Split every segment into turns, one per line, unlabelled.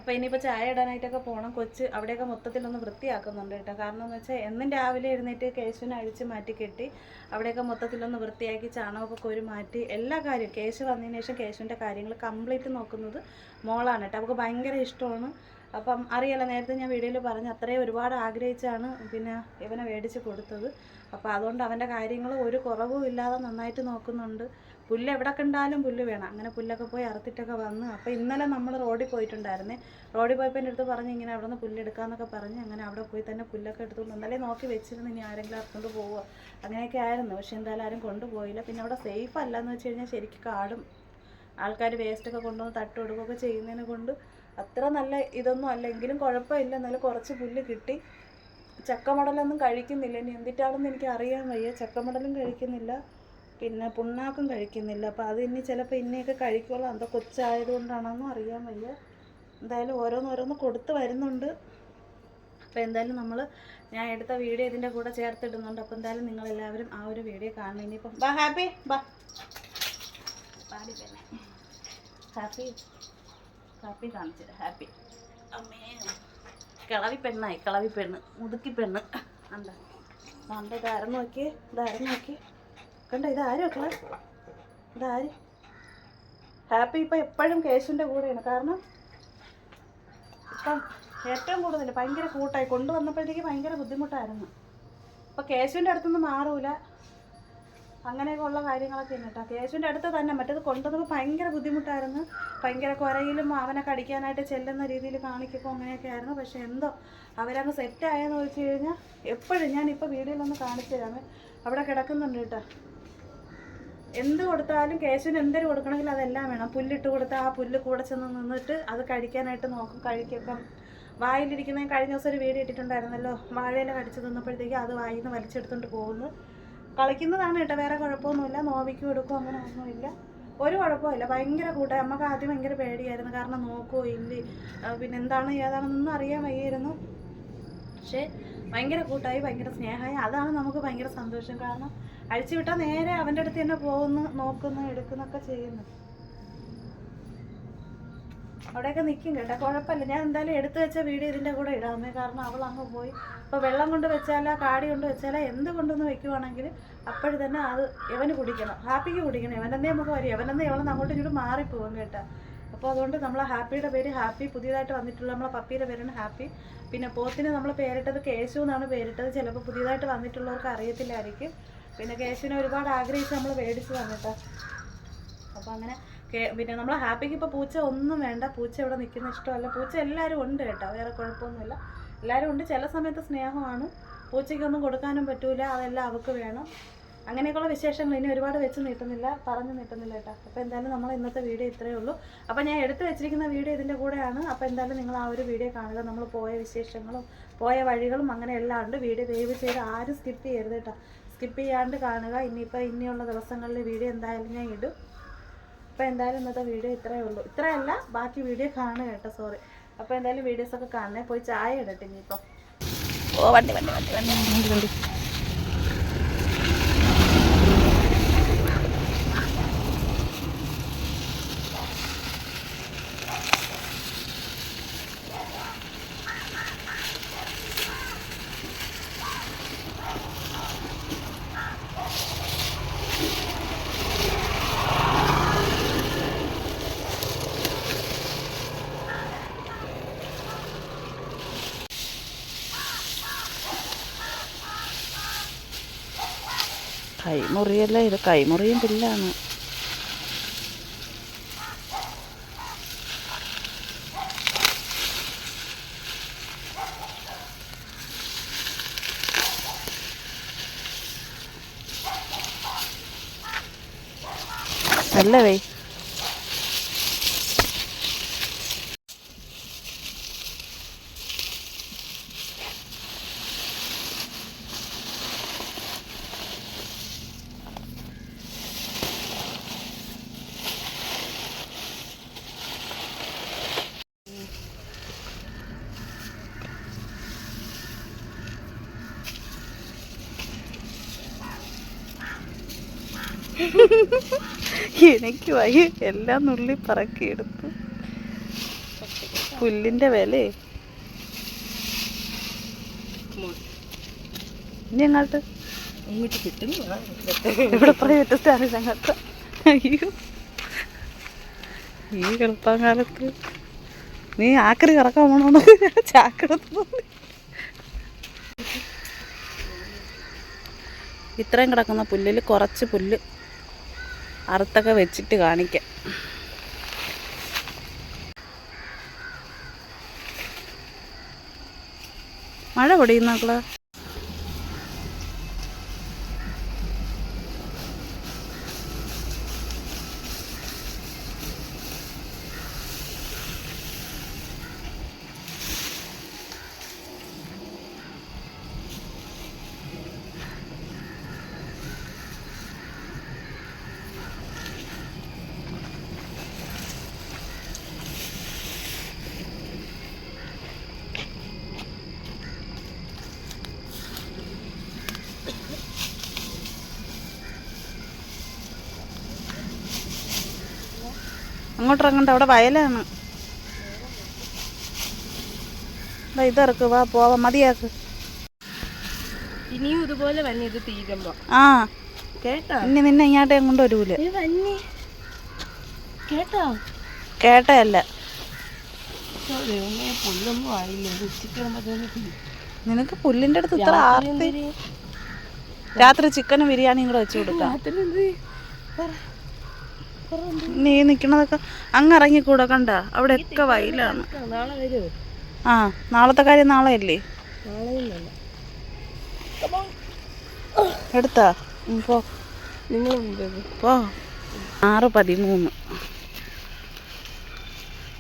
അപ്പോൾ ഇനിയിപ്പോൾ ചായ ഇടാനായിട്ടൊക്കെ പോകണം. കൊച്ച് അവിടെയൊക്കെ മൊത്തത്തിലൊന്ന് വൃത്തിയാക്കുന്നുണ്ട് കേട്ടോ. കാരണം എന്ന് വെച്ചാൽ എന്നും രാവിലെ എഴുന്നേറ്റ് കേശുവിനെ അഴിച്ച് മാറ്റി കെട്ടി അവിടെയൊക്കെ മൊത്തത്തിലൊന്ന് വൃത്തിയാക്കി ചാണകമൊക്കെ കോരി മാറ്റി എല്ലാ കാര്യവും കേശു വന്നതിന് ശേഷം കേശുവിൻ്റെ കാര്യങ്ങൾ കംപ്ലീറ്റ് നോക്കുന്നത് മോളാണ് കേട്ടോ. അവൾക്ക് ഭയങ്കര ഇഷ്ടമാണ്. അപ്പം അറിയാലോ, നേരത്തെ ഞാൻ വീഡിയോയിൽ പറഞ്ഞു അത്രയും ഒരുപാട് ആഗ്രഹിച്ചാണ് പിന്നെ ഇവനെ മേടിച്ച് കൊടുത്തത്. അപ്പോൾ അതുകൊണ്ട് അവൻ്റെ കാര്യങ്ങൾ ഒരു കുറവും ഇല്ലാതെ നന്നായിട്ട് നോക്കുന്നുണ്ട്. പുല്ല് എവിടെ കണ്ടാലും പുല്ല് വേണം. അങ്ങനെ പുല്ലൊക്കെ പോയി അറുത്തിട്ടൊക്കെ വന്ന്. അപ്പോൾ ഇന്നലെ നമ്മൾ റോഡിൽ പോയിട്ടുണ്ടായിരുന്നേ. റോഡിൽ പോയപ്പോൾ എൻ്റെ അടുത്ത് പറഞ്ഞ് ഇങ്ങനെ അവിടെ നിന്ന് പുല്ലെടുക്കാമെന്നൊക്കെ പറഞ്ഞ് അങ്ങനെ അവിടെ പോയി തന്നെ പുല്ലൊക്കെ എടുത്തുകൊണ്ട് ഇന്നലെ നോക്കി വെച്ചിരുന്നു ഇനി ആരെങ്കിലും അറുക്കൊണ്ട് പോവുക അങ്ങനെയൊക്കെ ആയിരുന്നു. പക്ഷെ എന്തായാലും ആരും കൊണ്ടുപോയില്ല. പിന്നെ അവിടെ സേഫ് അല്ലയെന്ന് വെച്ച് കഴിഞ്ഞാൽ ശരിക്കും കാടും ആൾക്കാർ വേസ്റ്റൊക്കെ കൊണ്ടുവന്ന് തട്ട് കൊടുക്കുകയൊക്കെ ചെയ്യുന്നതിനെ കൊണ്ട് അത്ര നല്ല ഇതൊന്നും അല്ലെങ്കിലും കുഴപ്പമില്ല. എന്നാലും കുറച്ച് പുല്ല് കിട്ടി. ചക്കമടലൊന്നും കഴിക്കുന്നില്ല. ഇനി എന്തിട്ടാണെന്ന് എനിക്ക് അറിയാൻ വയ്യ. ചക്കമടലും കഴിക്കുന്നില്ല, പിന്നെ പുണ്ണാക്കും കഴിക്കുന്നില്ല. അപ്പോൾ അത് ഇനി ചിലപ്പോൾ ഇനിയൊക്കെ കഴിക്കുള്ളൂ. അന്ത കൊച്ചായതുകൊണ്ടാണെന്നും അറിയാൻ വയ്യ. എന്തായാലും ഓരോന്നോരോന്ന് കൊടുത്ത് വരുന്നുണ്ട്. അപ്പോൾ എന്തായാലും ഞാൻ എടുത്ത വീഡിയോ ഇതിൻ്റെ കൂടെ ചേർത്തിടുന്നുണ്ട്. അപ്പോൾ എന്തായാലും നിങ്ങളെല്ലാവരും ആ ഒരു വീഡിയോ കാണണം. ഇനിയിപ്പം ബാ ഹാപ്പി ബാ പാടി തന്നെ ഹാപ്പി ഹാപ്പി കാണിച്ചത് ഹാപ്പി അമ്മേ കിളവി പെണ്ണായി. കിളവി പെണ്ണ്, മുതുക്കി പെണ്ണ്. എന്താ കണ്ട ഇതാരം നോക്കിയേ, ഇതാരം നോക്കി കണ്ട. ഇതാരും മക്കളെ, ഇതാര്? ഹാപ്പി ഇപ്പം എപ്പോഴും കേശുവിൻ്റെ കൂടെയാണ്. കാരണം ഇപ്പം ഏറ്റവും കൂടുതൽ ഭയങ്കര കൂട്ടായി കൊണ്ടുവന്നപ്പോഴത്തേക്ക് ഭയങ്കര ബുദ്ധിമുട്ടായിരുന്നു. അപ്പോൾ കേശുവിൻ്റെ അടുത്തൊന്നും മാറൂല. അങ്ങനെയൊക്കെ ഉള്ള കാര്യങ്ങളൊക്കെ ഉണ്ട് കേട്ടോ. കേശുവിൻ്റെ അടുത്ത് തന്നെ. മറ്റേത് കൊണ്ടുവന്നപ്പോൾ ഭയങ്കര ബുദ്ധിമുട്ടായിരുന്നു. ഭയങ്കര കുരയിലും അവനെ കടിക്കാനായിട്ട് ചെല്ലുന്ന രീതിയിൽ കാണിക്കുമ്പോൾ അങ്ങനെയൊക്കെ ആയിരുന്നു. പക്ഷേ എന്തോ അവരങ്ങ് സെറ്റായെന്ന് വെച്ച് കഴിഞ്ഞാൽ എപ്പോഴും ഞാനിപ്പോൾ വീഡിയോയിലൊന്ന് കാണിച്ചു തരാമേ. അവിടെ കിടക്കുന്നുണ്ട് കേട്ടോ. എന്ത് കൊടുത്താലും കേശുവിന് എന്തൊരു കൊടുക്കണമെങ്കിൽ അതെല്ലാം വേണം. പുല്ലിട്ട് കൊടുത്താൽ ആ പുല്ല് കൂടെ ചെന്ന് നിന്നിട്ട് അത് കഴിക്കാനായിട്ട് നോക്കും. കഴിക്കും. വായിലിരിക്കുന്ന കഴിഞ്ഞ ദിവസം ഒരു വീഡിയോ ഇട്ടിട്ടുണ്ടായിരുന്നല്ലോ, വാഴയില കടിച്ച് തിന്നപ്പോഴത്തേക്ക് അത് വായിൽ നിന്ന് വലിച്ചെടുത്തുകൊണ്ട് പോകുന്നു. കളിക്കുന്നതാണ് കേട്ടോ, വേറെ കുഴപ്പമൊന്നുമില്ല. നോവിക്കും എടുക്കും അങ്ങനെ ഒന്നുമില്ല, ഒരു കുഴപ്പമില്ല. ഭയങ്കര കൂട്ടായി. നമുക്ക് ആദ്യം ഭയങ്കര പേടിയായിരുന്നു. കാരണം നോക്കുമോ ഇല്ലേ, പിന്നെ എന്താണ് ഏതാണെന്നൊന്നും അറിയാൻ വയ്യായിരുന്നു. പക്ഷേ ഭയങ്കര കൂട്ടായി, ഭയങ്കര സ്നേഹമായി. അതാണ് നമുക്ക് ഭയങ്കര സന്തോഷം. കാരണം അഴിച്ചു വിട്ടാൽ നേരെ അവൻ്റെ അടുത്ത് തന്നെ പോകുന്നു, നോക്കുന്നു, എടുക്കുന്നൊക്കെ ചെയ്യുന്നു. അവിടെയൊക്കെ നിൽക്കും കേട്ടോ, കുഴപ്പമില്ല. ഞാൻ എന്തായാലും എടുത്തു വെച്ച വീഡിയോ ഇതിൻ്റെ കൂടെ ഇടാമേ. കാരണം അവൾ അങ്ങ് പോയി. ഇപ്പോൾ വെള്ളം കൊണ്ട് വെച്ചാലോ കാടി കൊണ്ട് വെച്ചാലോ എന്ത് കൊണ്ടൊന്ന് വെക്കുവാണെങ്കിൽ അപ്പോഴും തന്നെ അത് ഇവന് കുടിക്കണം, ഹാപ്പിക്ക് കുടിക്കണം. ഇവനെന്നേ നമുക്ക് വരും, ഇവനെന്നേ ഇവളെ അങ്ങോട്ടും ഇങ്ങോട്ടും മാറിപ്പോകും കേട്ടോ. അപ്പോൾ അതുകൊണ്ട് നമ്മളെ ഹാപ്പിയുടെ പേര് ഹാപ്പി. പുതിയതായിട്ട് വന്നിട്ടുള്ള നമ്മളെ പപ്പിയുടെ പേരാണ് ഹാപ്പി. പിന്നെ പോത്തിന് നമ്മൾ പേരിട്ടത് കേശു എന്നാണ് പേരിട്ടത്. ചിലപ്പോൾ പുതിയതായിട്ട് വന്നിട്ടുള്ളവർക്ക് അറിയത്തില്ലായിരിക്കും. പിന്നെ കേശുവിനെ ഒരുപാട് ആഗ്രഹിച്ച് നമ്മൾ മേടിച്ച് വന്നിട്ടോ. അപ്പോൾ അങ്ങനെ പിന്നെ നമ്മളെ ഹാപ്പിക്ക് ഇപ്പോൾ പൂച്ച ഒന്നും വേണ്ട. പൂച്ച ഇവിടെ നിൽക്കുന്ന ഇഷ്ടമല്ല. പൂച്ച എല്ലാവരും ഉണ്ട് കേട്ടോ, വേറെ കുഴപ്പമൊന്നുമില്ല. എല്ലാവരും ഉണ്ട്. ചില സമയത്ത് സ്നേഹമാണ്. പൂച്ചയ്ക്കൊന്നും കൊടുക്കാനും പറ്റൂല, അതെല്ലാം അവൾക്ക് വേണം. അങ്ങനെയൊക്കെയുള്ള വിശേഷങ്ങൾ ഇനി ഒരുപാട് വെച്ച് നീട്ടുന്നില്ല, പറഞ്ഞു നീട്ടുന്നില്ല കേട്ടോ. അപ്പോൾ എന്തായാലും നമ്മൾ ഇന്നത്തെ വീഡിയോ ഇത്രയേ ഉള്ളൂ. അപ്പോൾ ഞാൻ എടുത്തു വെച്ചിരിക്കുന്ന വീഡിയോ ഇതിൻ്റെ കൂടെയാണ്. അപ്പോൾ എന്തായാലും നിങ്ങൾ ആ ഒരു വീഡിയോ കാണുക. നമ്മൾ പോയ വിശേഷങ്ങളും പോയ വഴികളും അങ്ങനെ എല്ലാം ഉണ്ട്. വീഡിയോ ദയവ് ചെയ്ത് ആരും സ്കിപ്പ് ചെയ്യരുത് കേട്ടോ. സ്കിപ്പ് ചെയ്യാണ്ട് കാണുക. ഇനിയുള്ള ദിവസങ്ങളിൽ വീഡിയോ എന്തായാലും ഞാൻ ഇടും. അപ്പോൾ എന്തായാലും ഇന്നത്തെ വീഡിയോ ഇത്രയേ ഉള്ളൂ. ഇത്രയല്ല, ബാക്കി വീഡിയോ കാണുക കേട്ടോ, സോറി. അപ്പോൾ എന്തായാലും വീഡിയോസൊക്കെ കാണണേ. പോയി ചായ ഇടട്ടെ ഇനിയിപ്പോൾ. ഓ വണ്ടി വണ്ടി വണ്ടി വണ്ടി വണ്ടി കൈമുറിയല്ല, ഇത് കൈമുറിയും പുല്ലാണ്. അല്ലേ വേ എനിക്ക് വയ്യ, എല്ലാം നുള്ളി പറക്കിയെടുത്തു. പുല്ലിന്റെ വില ഇനി എങ്ങോട്ട് ഇവിടെ പ്രൈവറ്റ് സ്റ്റാൻഡ് ഞങ്ങൾക്ക്. അയ്യോ ഈ കിളപ്പാൻ കാലത്ത് നീ ആക്കറി കറക്കാൻ പോണോന്ന് ചാക്കെടുത്തു. ഇത്രയും കിടക്കുന്ന പുല്ലിൽ കുറച്ച് പുല്ല് അറുത്തൊക്കെ വെച്ചിട്ട് കാണിക്കാം. മഴ പൊടിയുന്നക്കള്. അങ്ങോട്ടിറങ്ങണ്ട, അവിടെ വയലാണ്. ഇതിറക്ക്, വാ പോവാ, മതിയാക്ക്.
ഇനിയും ഇതുപോലെ വന്നി ഇത് തീരുമ്പോ.
ആ
കേട്ടോ,
ഇനി നിന്നെ ഇങ്ങോട്ടേ കൊണ്ടുവരൂല.
കേട്ടോ,
കേട്ടയല്ല.
പുല്ലൊന്നും ആയില്ല. ഉച്ചക്ക്
നിനക്ക് പുല്ലിന്റെ അടുത്ത് ഇത്ര ആർത്തി. രാത്രി ചിക്കനും ബിരിയാണിയും കൂടെ വെച്ച് കൊടുക്കാം. നീ നിക്കണതൊക്കെ അങ്ങ് ഇറങ്ങിക്കൂടെ, കണ്ട അവിടെയൊക്കെ വയലാണ്.
നാളെ വരുമോ?
ആ നാളത്തെ കാര്യം നാളെ അല്ലേ. എടുത്താ പോ,
നിങ്ങൾ
പോ. 6:13.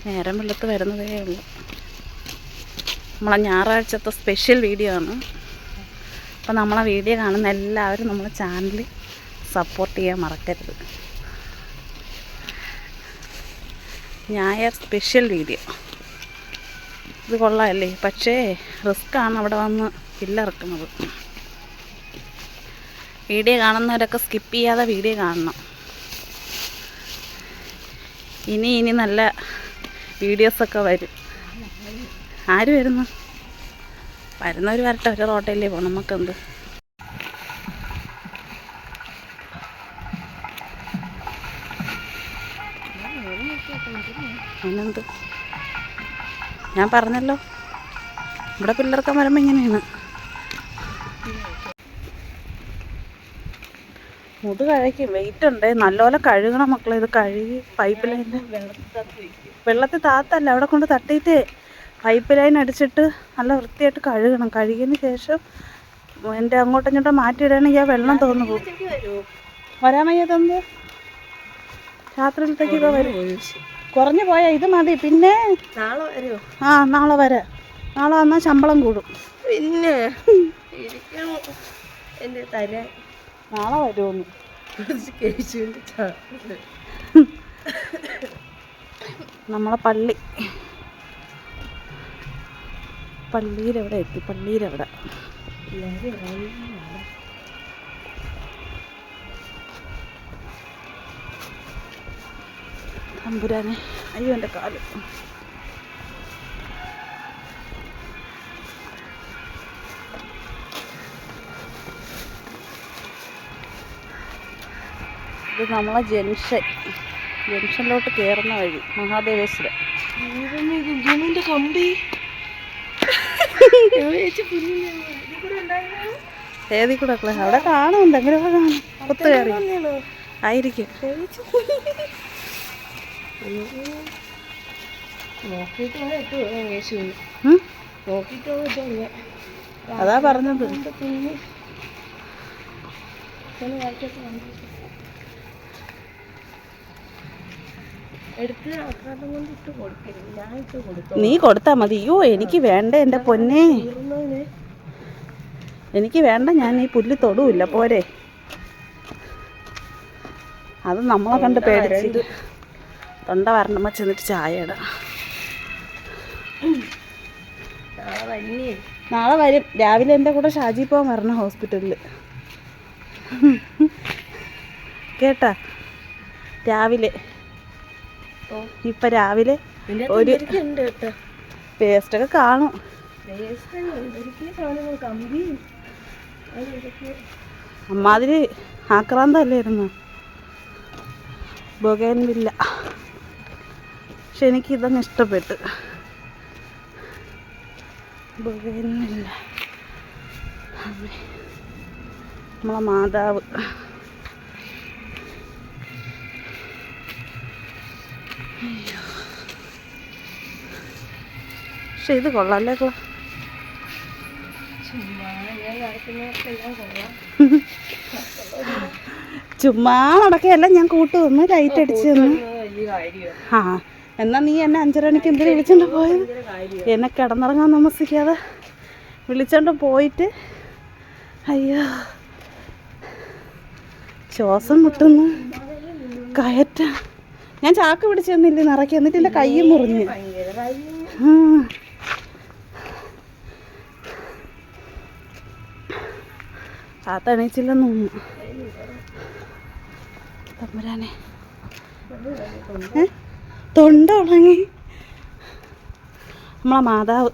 നേരം വെളുത്ത് വരുന്നതേ ഉള്ളൂ. നമ്മളെ ഞായറാഴ്ചത്തെ സ്പെഷ്യൽ വീഡിയോ ആണ്. അപ്പം നമ്മളെ വീഡിയോ കാണുന്ന എല്ലാവരും നമ്മളെ ചാനൽ സപ്പോർട്ട് ചെയ്യാൻ മറക്കരുത്. ഞായർ സ്പെഷ്യൽ വീഡിയോ ഇത് കൊള്ളാമല്ലേ. പക്ഷേ റിസ്ക്കാണ് അവിടെ വന്ന് പില്ലിറക്കുന്നത്. വീഡിയോ കാണുന്നവരൊക്കെ സ്കിപ്പ് ചെയ്യാതെ വീഡിയോ കാണണം. ഇനി നല്ല വീഡിയോസൊക്കെ വരും. ആര് വരുന്നു? വരുന്നവർ വരട്ടെ, ഒരു റോട്ടയിലേ പോകണം. നമുക്കെന്ത്. അതിനെന്ത്, ഞാൻ പറഞ്ഞല്ലോ ഇവിടെ പിള്ളേർക്കാൻ വരുമ്പോൾ ഇങ്ങനെയാണ്. മുത് കഴിക്കും, വെയിറ്റ് ഉണ്ട്. നല്ലപോലെ കഴുകണം മക്കളെ. ഇത് കഴുകി പൈപ്പ് ലൈൻ വെള്ളത്തിൽ താത്തല്ല, അവിടെ കൊണ്ട് തട്ടിയിട്ട് പൈപ്പ് ലൈൻ അടിച്ചിട്ട് നല്ല വൃത്തിയായിട്ട് കഴുകണം. കഴുകിയതിന് ശേഷം എൻ്റെ അങ്ങോട്ടും ഇങ്ങോട്ടും മാറ്റിയിടുകയാണെങ്കിൽ ആ വെള്ളം തോന്നു പോകും. വരാൻ വയ്യാതെന്ത് രാത്രിയിലത്തേക്കൊക്കെ വരും. കുറഞ്ഞു പോയാൽ ഇത് മതി. പിന്നെ
നാളെ വരുമോ?
ആ നാളെ വരാം. നാളെ വന്നാൽ ശമ്പളം കൂടും.
പിന്നെ എൻ്റെ തരാൻ
നാളെ വരുമെന്ന്. നമ്മളെ പള്ളിയിലെവിടെ എത്തി? പള്ളിയിലെവിടെ? തമ്പുരാനെ, അയ്യോ എൻ്റെ കാല്. ഇത് നമ്മളെ ജംഗ്ഷനിലോട്ട് കയറുന്ന വഴി, മഹാദേവേശ്വരം.
കമ്പി
ഏതി കൂടെ അവിടെ കാണും, എന്തെങ്കിലുമൊക്കെ കാണും. ഒത്തു കയറി ആയിരിക്കും. അതാ പറഞ്ഞത്. നീ കൊടുത്താ മതി. അയ്യോ എനിക്ക് വേണ്ട എൻ്റെ പൊന്നെ, എനിക്ക് വേണ്ട. ഞാൻ ഈ പുല്ല് തൊടുമില്ല, പോരെ. അത് നമ്മളെ കണ്ട് പേടിച്ച് തൊണ്ട വരണമ്മ ചെന്നിട്ട് ചായ ഇടാം. നാളെ വരും. രാവിലെ എൻ്റെ കൂടെ ഷാജി പോകാൻ വരണം ഹോസ്പിറ്റലിൽ. കേട്ടാ? രാവിലെ ഇപ്പം രാവിലെ വേസ്റ്റൊക്കെ കാണും. അമ്മാതിരി ആക്രാന്തല്ലായിരുന്നു ബൊഗേൻവില്ല. പക്ഷെ എനിക്കിതങ്ങ് ഇഷ്ടപ്പെട്ടു. ബൊഗേൻവില്ല നമ്മളെ മാതാവ്. പക്ഷെ ഇത് കൊള്ളാല്ലേ? ചുമ്മാ നടക്കുകയല്ല, ഞാൻ കൂട്ടു വന്ന് ലൈറ്റ് അടിച്ചു തന്നു. ആ എന്നാ നീ എന്നെ 5:30 മണിക്ക് എന്തിനു വിളിച്ചോണ്ട് പോയത്? എന്നെ കിടന്നിറങ്ങാൻ താമസിക്കാതെ വിളിച്ചോണ്ട് പോയിട്ട് അയ്യോ ശ്വാസം മുട്ടുന്നു. കയറ്റ ഞാൻ ചാക്ക് പിടിച്ച് തന്നില്ലേ നിറയ്ക്ക്, എന്നിട്ട് എൻ്റെ കൈ മുറിഞ്ഞ്. താത്തണീച്ചില്ലെന്ന് തോന്നുന്നു. തമ്പുരാനെ തൊണ്ട ഉണങ്ങി. നമ്മളെ മാതാവ്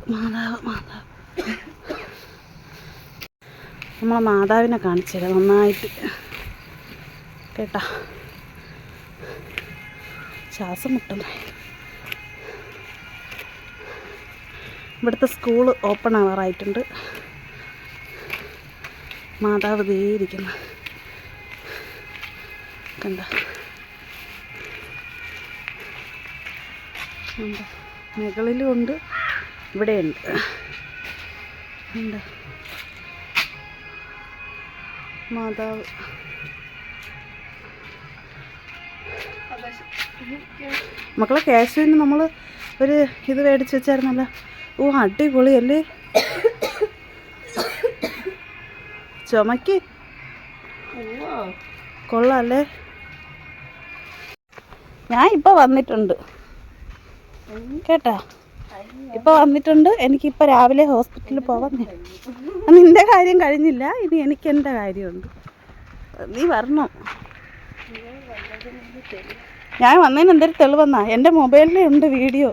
നമ്മളെ മാതാവിനെ കാണിച്ചില്ല നന്നായിട്ട് കേട്ടാ. ശ്വാസം മുട്ടുന്നു. ഇവിടുത്തെ സ്കൂള് ഓപ്പൺ ആവാറായിട്ടുണ്ട്. മാതാവ് ദേ ഇരിക്കുന്നു കണ്ട. മുകളിലും ഉണ്ട്, ഇവിടെയുണ്ട്. ഉണ്ട് മാതാവ്. മക്കളെ കേശുവിന് നമ്മൾ ഒരു ഇത് മേടിച്ച് വെച്ചായിരുന്നല്ലോ. ഓ അടിപൊളിയല്ലേ, ചുമക്ക് കൊള്ളാല്ലേ. ഞാൻ ഇപ്പോൾ വന്നിട്ടുണ്ട് കേട്ടാ, ഇപ്പോൾ വന്നിട്ടുണ്ട്. എനിക്കിപ്പോൾ രാവിലെ ഹോസ്പിറ്റലിൽ പോവാൻ. നിൻ്റെ കാര്യം കഴിഞ്ഞില്ല, ഇനി എനിക്ക് എൻ്റെ കാര്യമുണ്ട്. നീ വരണം. ഞാൻ വന്നതിന് എന്തൊരു തെളിവെന്നാ, എൻ്റെ മൊബൈലിലുണ്ട് വീഡിയോ.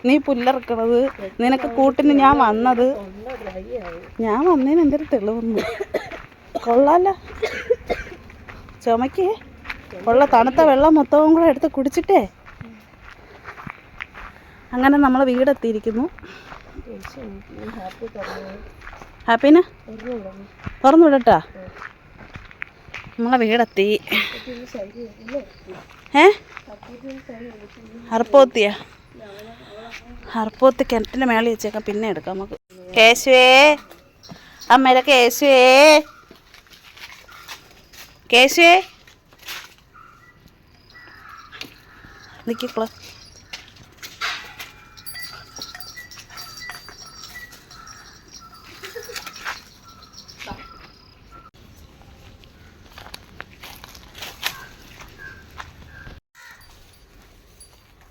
നീ പുല്ലറക്കണത്, നിനക്ക് കൂട്ടിന് ഞാൻ വന്നത്. ഞാൻ വന്നതിന് എന്തൊരു തെളിവെന്ന്. കൊള്ളാലോ, ചുമക്കേ ഉള്ള തണുത്ത വെള്ളം മൊത്തവും കൂടെ എടുത്ത് കുടിച്ചിട്ടേ. അങ്ങനെ നമ്മൾ വീടെത്തിയിരിക്കുന്നു. ഹാപ്പിന് തുറന്നു വിടട്ടാ. നമ്മളെ വീടെത്തി. ഹർപ്പോത്തിയാ, ഹർപ്പോത്തി കിണറ്റിൻ്റെ മേളിൽ വെച്ചേക്കാം, പിന്നെ എടുക്കാം നമുക്ക്. കേശുവേ അമ്മേരെ കേശുവേ, കേശുവേ നിൽക്കിക്കള.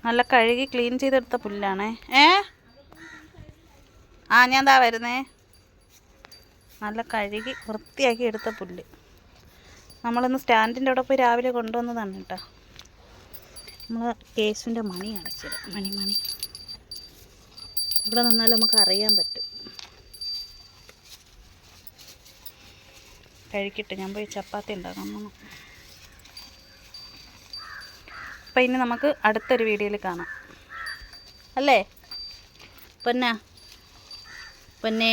നല്ല കഴുകി ക്ലീൻ ചെയ്തെടുത്ത പുല്ലാണേ. ഞാൻ ദാ വരുന്നേ. നല്ല കഴുകി വൃത്തിയാക്കി എടുത്ത പുല്ല് നമ്മളിന്ന് സ്റ്റാൻഡിൻ്റെ അവിടെ പോയി രാവിലെ കൊണ്ടുവന്നതാണ് കേട്ടോ. നമ്മൾ കേശുവിൻ്റെ മണി അടച്ചത്. മണി ഇവിടെ നിന്നാൽ നമുക്ക് അറിയാൻ പറ്റും. കഴിക്കിട്ട് ഞാൻ പോയി ചപ്പാത്തി ഉണ്ടാക്കണം. അപ്പം ഇനി നമുക്ക് അടുത്തൊരു വീഡിയോയിൽ കാണാം അല്ലേ പൊന്നേ.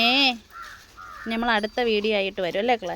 നമ്മൾ അടുത്ത വീഡിയോ ആയിട്ട് വരും അല്ലേ ക്ലേ?